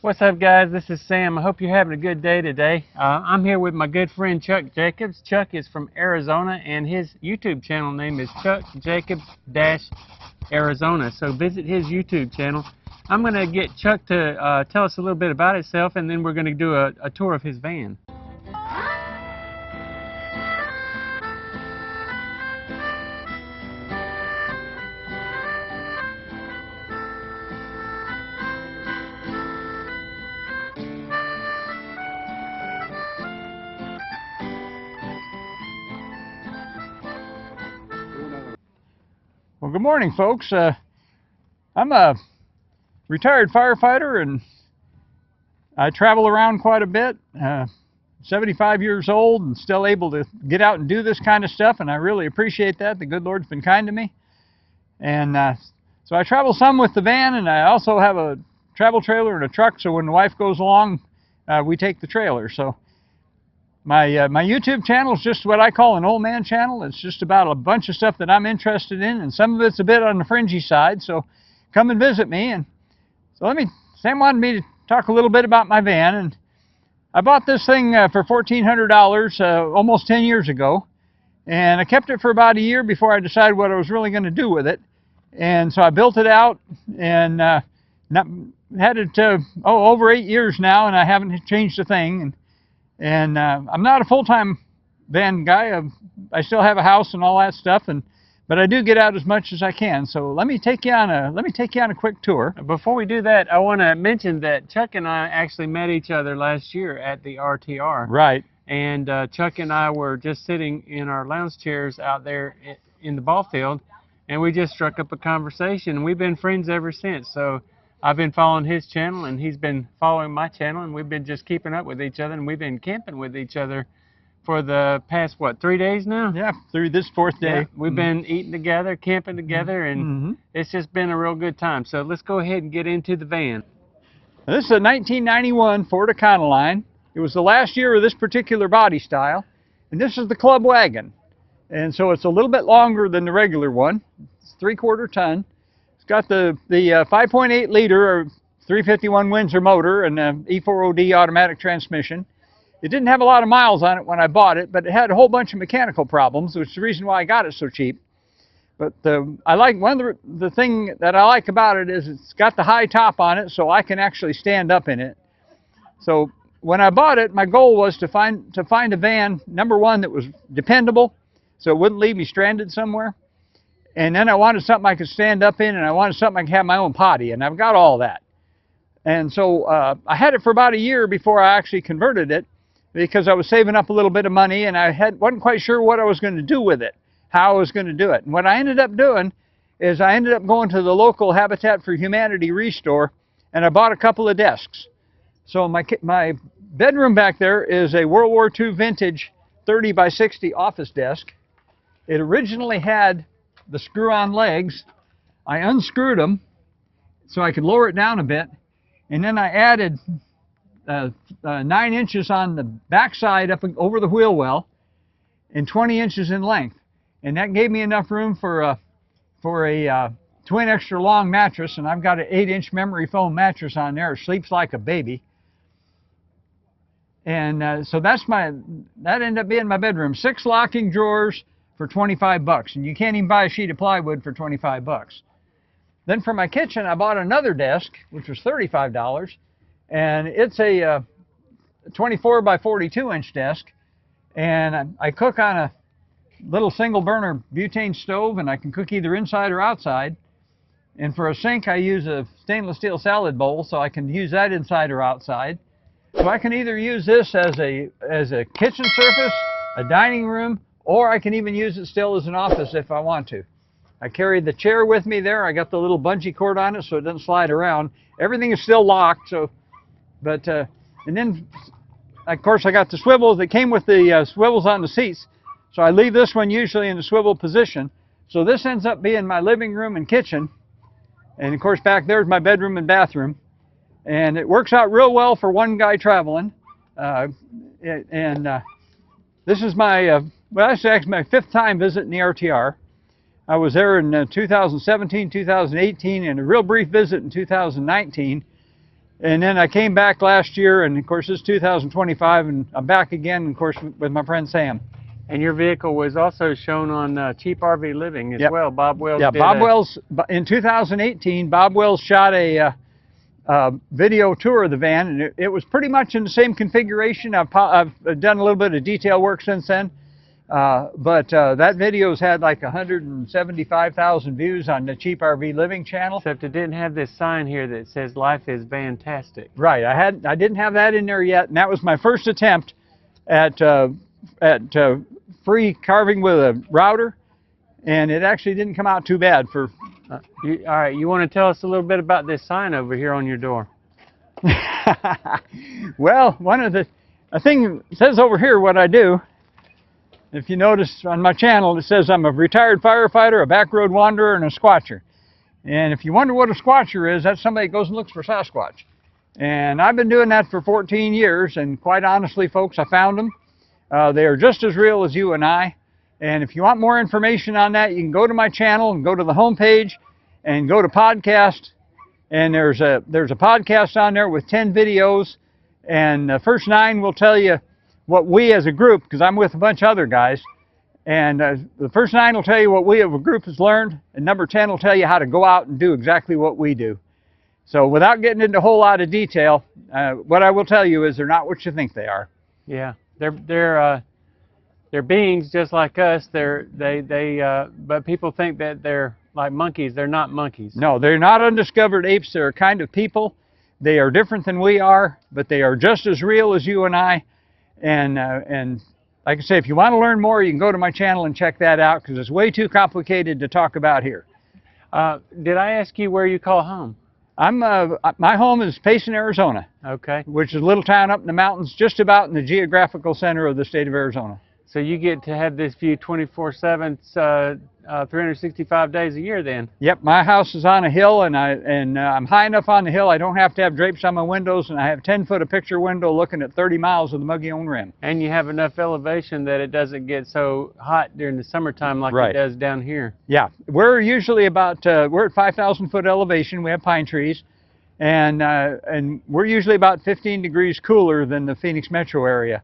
What's up, guys? This is Sam. I hope you're having a good day today. I'm here with my good friend Chuck Jacobs. Chuck is from Arizona, and his YouTube channel name is Chuck Jacobs-Arizona. So visit his YouTube channel. I'm going to get Chuck to tell us a little bit about himself, and then we're going to do a tour of his van. Well, good morning, folks. I'm a retired firefighter, and I travel around quite a bit. 75 years old and still able to get out and do this kind of stuff, and I really appreciate that. The good Lord's been kind to me. And so I travel some with the van, and I also have a travel trailer and a truck, so when the wife goes along, we take the trailer. So my YouTube channel is just what I call an old man channel. It's just about a bunch of stuff that I'm interested in, and some of it's a bit on the fringy side, so come and visit me. And so Sam wanted me to talk a little bit about my van, and I bought this thing for $1,400 almost 10 years ago, and I kept it for about a year before I decided what I was really going to do with it. And so I built it out, and had it over 8 years now, and I haven't changed a thing. And I'm not a full-time van guy. I still have a house and all that stuff, but I do get out as much as I can. So let me take you on a quick tour. Before we do that, I want to mention that Chuck and I actually met each other last year at the RTR. Right. And Chuck and I were just sitting in our lounge chairs out there in the ball field, and we just struck up a conversation, and we've been friends ever since. So I've been following his channel, and he's been following my channel, and we've been just keeping up with each other, and we've been camping with each other for the past, 3 days now? Yeah, through this fourth day. Yeah, we've been eating together, camping together, and it's just been a real good time. So let's go ahead and get into the van. Now, this is a 1991 Ford Econoline. It was the last year of this particular body style, and this is the club wagon. And so it's a little bit longer than the regular one. It's 3/4 ton. It's got the 5.8 liter or 351 Windsor motor and E4OD automatic transmission. It didn't have a lot of miles on it when I bought it, but it had a whole bunch of mechanical problems, which is the reason why I got it so cheap. But one of the thing that I like about it is it's got the high top on it, so I can actually stand up in it. So when I bought it, my goal was to find a van, number one, that was dependable, so it wouldn't leave me stranded somewhere. And then I wanted something I could stand up in, and I wanted something I could have my own potty, and I've got all that. And so I had it for about a year before I actually converted it, because I was saving up a little bit of money, and I wasn't quite sure what I was going to do with it, how I was going to do it. And what I ended up doing is I ended up going to the local Habitat for Humanity restore, and I bought a couple of desks. So my bedroom back there is a World War II vintage 30 by 60 office desk. It originally had the screw-on legs. I unscrewed them so I could lower it down a bit, and then I added 9 inches on the backside up over the wheel well and 20 inches in length, and that gave me enough room for a twin extra long mattress. And I've got an 8-inch memory foam mattress on there. It sleeps like a baby. And so that ended up being my bedroom. 6 locking drawers for 25 bucks, and you can't even buy a sheet of plywood for 25 bucks. Then for my kitchen, I bought another desk, which was $35, and it's a 24 by 42 inch desk, and I cook on a little single burner butane stove, and I can cook either inside or outside. And for a sink, I use a stainless steel salad bowl, so I can use that inside or outside. So I can either use this as a kitchen surface, a dining room, or I can even use it still as an office if I want to. I carry the chair with me there. I got the little bungee cord on it so it doesn't slide around. Everything is still locked, and then of course I got the swivels that came with the swivels on the seats. So I leave this one usually in the swivel position. So this ends up being my living room and kitchen. And of course back there's my bedroom and bathroom. And it works out real well for one guy traveling. This is my, well, actually my 5th time visiting the RTR. I was there in 2017, 2018, and a real brief visit in 2019. And then I came back last year, and of course it's 2025, and I'm back again, of course, with my friend Sam. And your vehicle was also shown on Cheap RV Living as Yep. well. Bob Wells Yeah, did Bob Wells, in 2018, Bob Wells shot a video tour of the van, and it was pretty much in the same configuration. I've done a little bit of detail work since then, but that video's had like 175,000 views on the Cheap RV Living channel. Except it didn't have this sign here that says "Life is fantastic." Right, I didn't have that in there yet, and that was my first attempt at free carving with a router, and it actually didn't come out too bad for. All right, you want to tell us a little bit about this sign over here on your door? Well, a thing says over here what I do. If you notice on my channel, it says I'm a retired firefighter, a backroad wanderer, and a squatcher. And if you wonder what a squatcher is, that's somebody that goes and looks for Sasquatch. And I've been doing that for 14 years, and quite honestly, folks, I found them. They are just as real as you and I. And if you want more information on that, you can go to my channel and go to the home page and go to podcast. And there's a podcast on there with 10 videos. And the first 9 will tell you what we as a group, because I'm with a bunch of other guys, and the first 9 will tell you what we as a group has learned, and number 10 will tell you how to go out and do exactly what we do. So without getting into a whole lot of detail, what I will tell you is they're not what you think they are. Yeah, they're beings just like us. But people think that they're like monkeys. They're not monkeys. No, they're not undiscovered apes. They're a kind of people. They are different than we are, but they are just as real as you and I. And like I say, if you want to learn more, you can go to my channel and check that out, because it's way too complicated to talk about here. Did I ask you where you call home? My home is Payson, Arizona. Okay. Which is a little town up in the mountains, just about in the geographical center of the state of Arizona. So you get to have this view 24/7, 365 days a year then? Yep, my house is on a hill, and I'm high enough on the hill I don't have to have drapes on my windows, and I have 10-foot of picture window looking at 30 miles of the Mogollon Rim. And you have enough elevation that it doesn't get so hot during the summertime like Right. it does down here. Yeah, we're usually about, we're at 5,000 foot elevation. We have pine trees, and we're usually about 15 degrees cooler than the Phoenix metro area.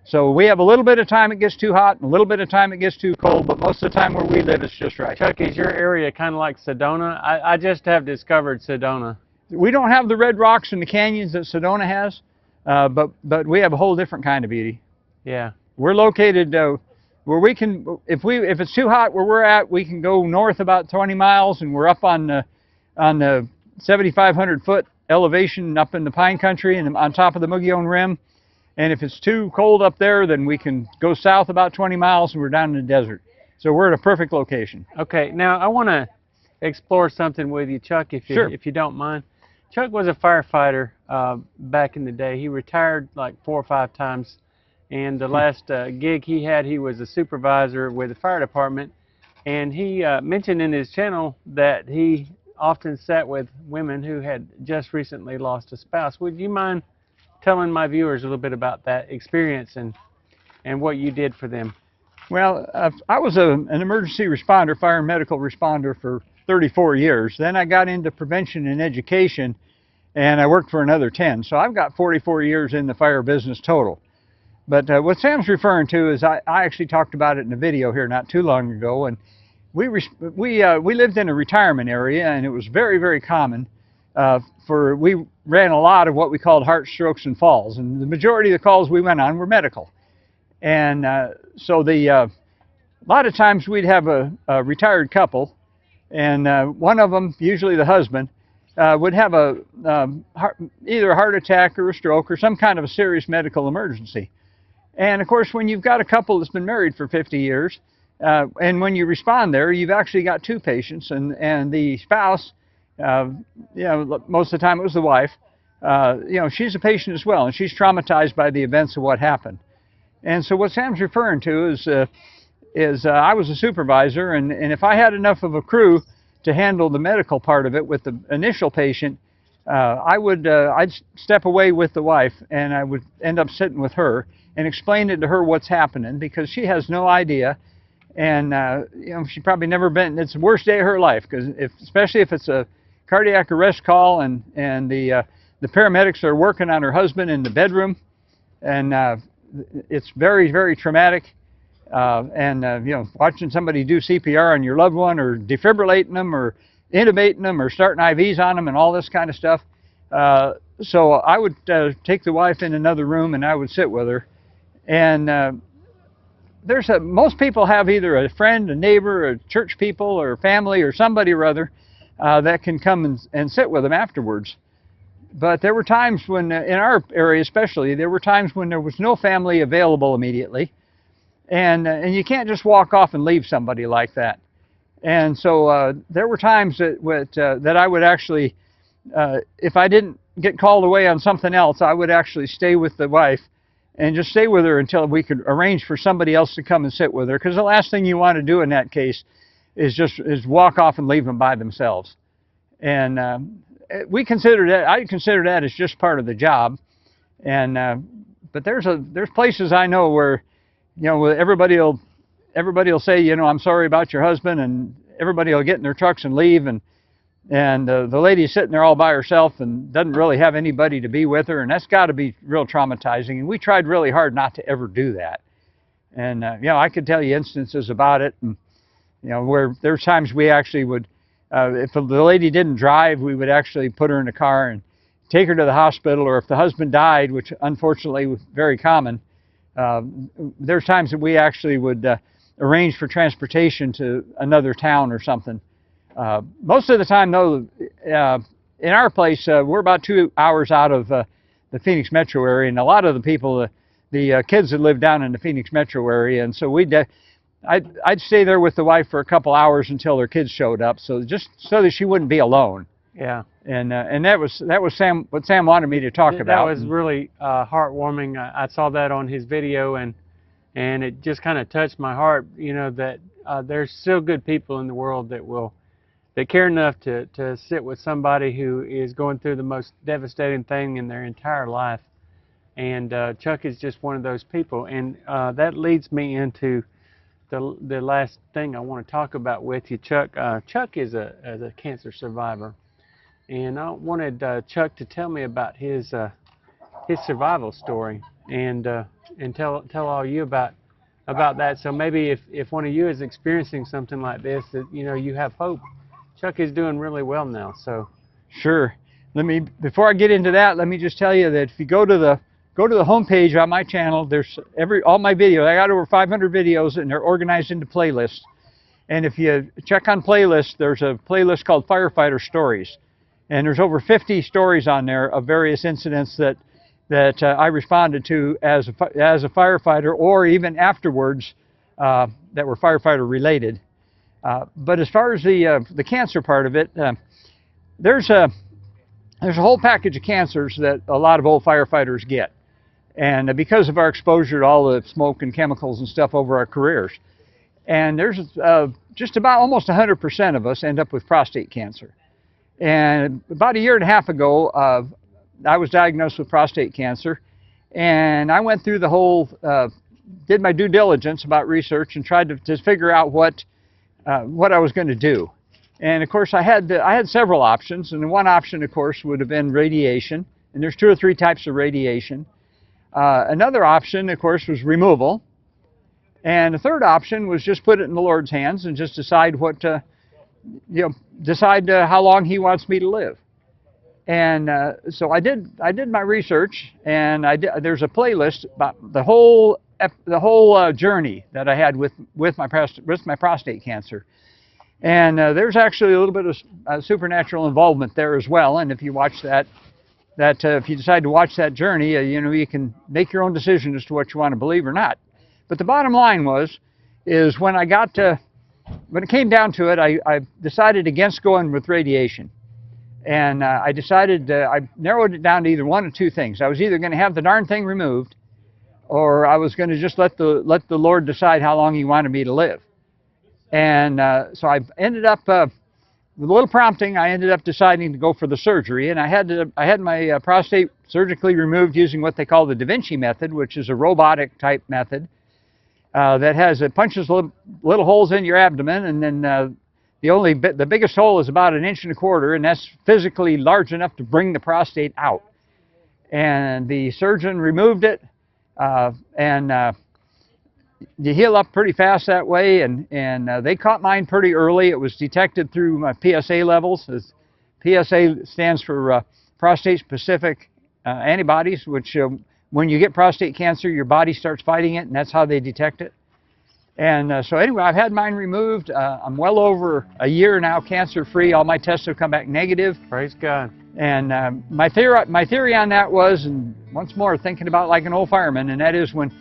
So we have a little bit of time it gets too hot and a little bit of time it gets too cold, but most of the time where we live it's just right. Chuck, is your area kind of like Sedona? I just have discovered Sedona. We don't have the red rocks and the canyons that Sedona has, but we have a whole different kind of beauty. Yeah. We're located where we can, if it's too hot where we're at, we can go north about 20 miles, and we're up on the 7,500 foot elevation up in the pine country and on top of the Mogollon Rim. And if it's too cold up there, then we can go south about 20 miles and we're down in the desert. So we're at a perfect location. Okay, now I want to explore something with you, Chuck, if you don't mind. Chuck was a firefighter back in the day. He retired like 4 or 5 times. And the last gig he had, he was a supervisor with the fire department. And he mentioned in his channel that he often sat with women who had just recently lost a spouse. Would you mind telling my viewers a little bit about that experience and what you did for them? Well, I was an emergency responder, fire and medical responder for 34 years. Then I got into prevention and education, and I worked for another 10. So I've got 44 years in the fire business total. But what Sam's referring to is I actually talked about it in a video here not too long ago, and we lived in a retirement area, and it was very, very common we ran a lot of what we called heart strokes and falls, and the majority of the calls we went on were medical. And so a lot of times we'd have a retired couple, and one of them, usually the husband, would have either a heart attack or a stroke or some kind of a serious medical emergency. And of course, when you've got a couple that's been married for 50 years, and when you respond there, you've actually got 2 patients, and the spouse, most of the time it was the wife, she's a patient as well, and she's traumatized by the events of what happened. And so what Sam's referring to is I was a supervisor, and if I had enough of a crew to handle the medical part of it with the initial patient, I'd step away with the wife, and I would end up sitting with her and explain it to her what's happening, because she has no idea. And she's probably never been, it's the worst day of her life, because especially if it's a cardiac arrest call and the the paramedics are working on her husband in the bedroom, and it's very, very traumatic. You know, watching somebody do CPR on your loved one, or defibrillating them, or intubating them, or starting IVs on them, and all this kind of stuff. So I would take the wife in another room, and I would sit with her. And most people have either a friend, a neighbor, a church people, or family, or somebody or other that can come and sit with them afterwards. But there were times when, in our area especially, there were times when there was no family available immediately. And you can't just walk off and leave somebody like that. And so there were times that I would actually, if I didn't get called away on something else, I would actually stay with the wife and just stay with her until we could arrange for somebody else to come and sit with her. Because the last thing you want to do in that case is walk off and leave them by themselves. And I consider that as just part of the job. And but there's places I know where, you know, everybody will say, you know, I'm sorry about your husband, and everybody will get in their trucks and leave, and the lady's sitting there all by herself and doesn't really have anybody to be with her, and that's got to be real traumatizing. And we tried really hard not to ever do that. And you know, I could tell you instances about it, and you know, where there's times we actually would, if the lady didn't drive, we would actually put her in a car and take her to the hospital, or if the husband died, which unfortunately was very common. There's times that we actually would arrange for transportation to another town or something. Most of the time, though, in our place, we're about 2 hours out of the Phoenix metro area, and a lot of the people, the kids that live down in the Phoenix metro area, and so I'd stay there with the wife for a couple hours until their kids showed up, so just so that she wouldn't be alone. Yeah. And that was what Sam wanted me to talk about. That was really heartwarming. I saw that on his video, and it just kind of touched my heart. You know, that there's still good people in the world that care enough to sit with somebody who is going through the most devastating thing in their entire life. And Chuck is just one of those people. And that leads me into the last thing I want to talk about with you, Chuck. Chuck is a cancer survivor. And I wanted Chuck to tell me about his survival story, and tell all you about that. So maybe if one of you is experiencing something like this, that you know you have hope. Chuck is doing really well now. So sure. Before I get into that, let me just tell you that if you go to the homepage on my channel, there's all my videos. I got over 500 videos, and they're organized into playlists. And if you check on playlists, there's a playlist called Firefighter Stories. And there's over 50 stories on there of various incidents that I responded to as a firefighter, or even afterwards that were firefighter related. But as far as the cancer part of it, there's a whole package of cancers that a lot of old firefighters get, and because of our exposure to all the smoke and chemicals and stuff over our careers, and there's just about almost 100% of us end up with prostate cancer. And about a year and a half ago, I was diagnosed with prostate cancer, and I went through the whole, did my due diligence about research and tried to figure out what I was going to do. And of course, I had several options, and one option, of course, would have been radiation, and there's 2 or 3 types of radiation. Another option, of course, was removal, and the third option was just put it in the Lord's hands and just decide decide how long He wants me to live. And so I did my research, and there's a playlist about the whole journey that I had with my prostate cancer. And there's actually a little bit of supernatural involvement there as well. And if you watch if you decide to watch that journey, you know, you can make your own decision as to what you want to believe or not. But the bottom line is when it came down to it, I decided against going with radiation. And I narrowed it down to either one of 2 things. I was either going to have the darn thing removed, or I was going to just let the Lord decide how long He wanted me to live. And so I ended up, with a little prompting, I ended up deciding to go for the surgery. And I had my prostate surgically removed using what they call the Da Vinci method, which is a robotic type method that punches little holes in your abdomen, and then the biggest hole is about 1.25 inches, and that's physically large enough to bring the prostate out. And the surgeon removed it, and you heal up pretty fast that way. And they caught mine pretty early. It was detected through my PSA levels. PSA stands for prostate-specific antibodies, which when you get prostate cancer, your body starts fighting it, and that's how they detect it. And so anyway, I've had mine removed. I'm well over a year now cancer-free. All my tests have come back negative. Praise God. And my theory on that was, and once more thinking about like an old fireman, and that is when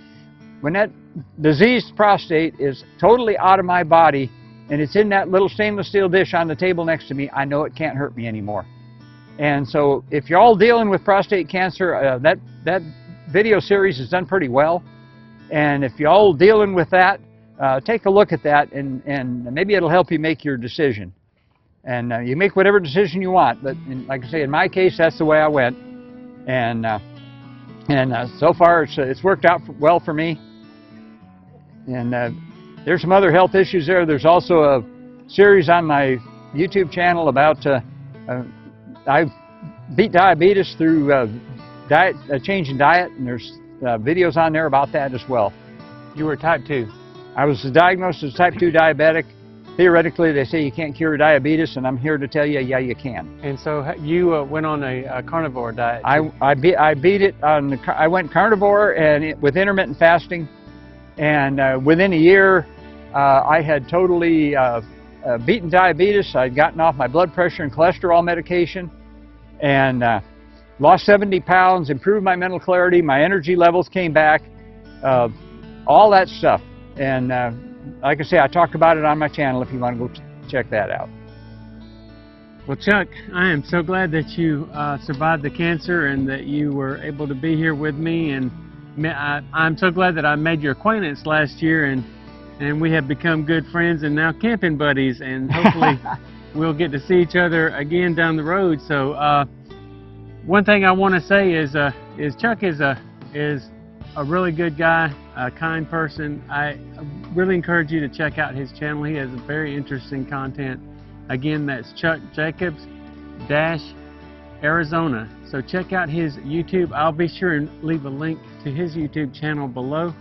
that diseased prostate is totally out of my body and it's in that little stainless steel dish on the table next to me, I know it can't hurt me anymore. And so if you're all dealing with prostate cancer, that video series is done pretty well. And if you're all dealing with that, take a look at that, and maybe it'll help you make your decision. And you make whatever decision you want, but like I say, in my case, that's the way I went. And so far, it's worked out well for me. And there's some other health issues there. There's also a series on my YouTube channel about I beat diabetes through change in diet, and there's videos on there about that as well. You were type 2. I was diagnosed as type 2 diabetic. Theoretically, they say you can't cure diabetes, and I'm here to tell you, yeah, you can. And so you went on a carnivore diet. I beat it on I went carnivore and with intermittent fasting, and within a year, I had totally beaten diabetes. I'd gotten off my blood pressure and cholesterol medication, and lost 70 pounds, improved my mental clarity, my energy levels came back, all that stuff. And like I say, I talk about it on my channel if you want to go check that out. Well, Chuck, I am so glad that you survived the cancer and that you were able to be here with me. And I'm so glad that I made your acquaintance last year, and we have become good friends and now camping buddies. And hopefully we'll get to see each other again down the road. So one thing I want to say is Chuck is a really good guy, a kind person. I really encourage you to check out his channel. He has very interesting content. Again, that's Chuck Jacobs Arizona. So check out his YouTube. I'll be sure and leave a link to his YouTube channel below.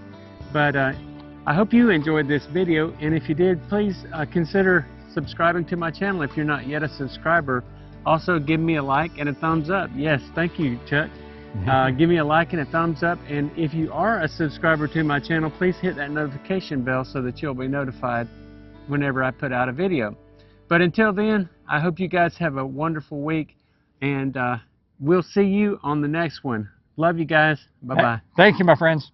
But I hope you enjoyed this video, and if you did, please consider subscribing to my channel if you're not yet a subscriber. Also, give me a like and a thumbs up. Yes, thank you, Chuck. Give me a like and a thumbs up, and if you are a subscriber to my channel, please hit that notification bell so that you'll be notified whenever I put out a video. But until then, I hope you guys have a wonderful week, and we'll see you on the next one. Love you guys. Bye-bye. Thank you, my friends.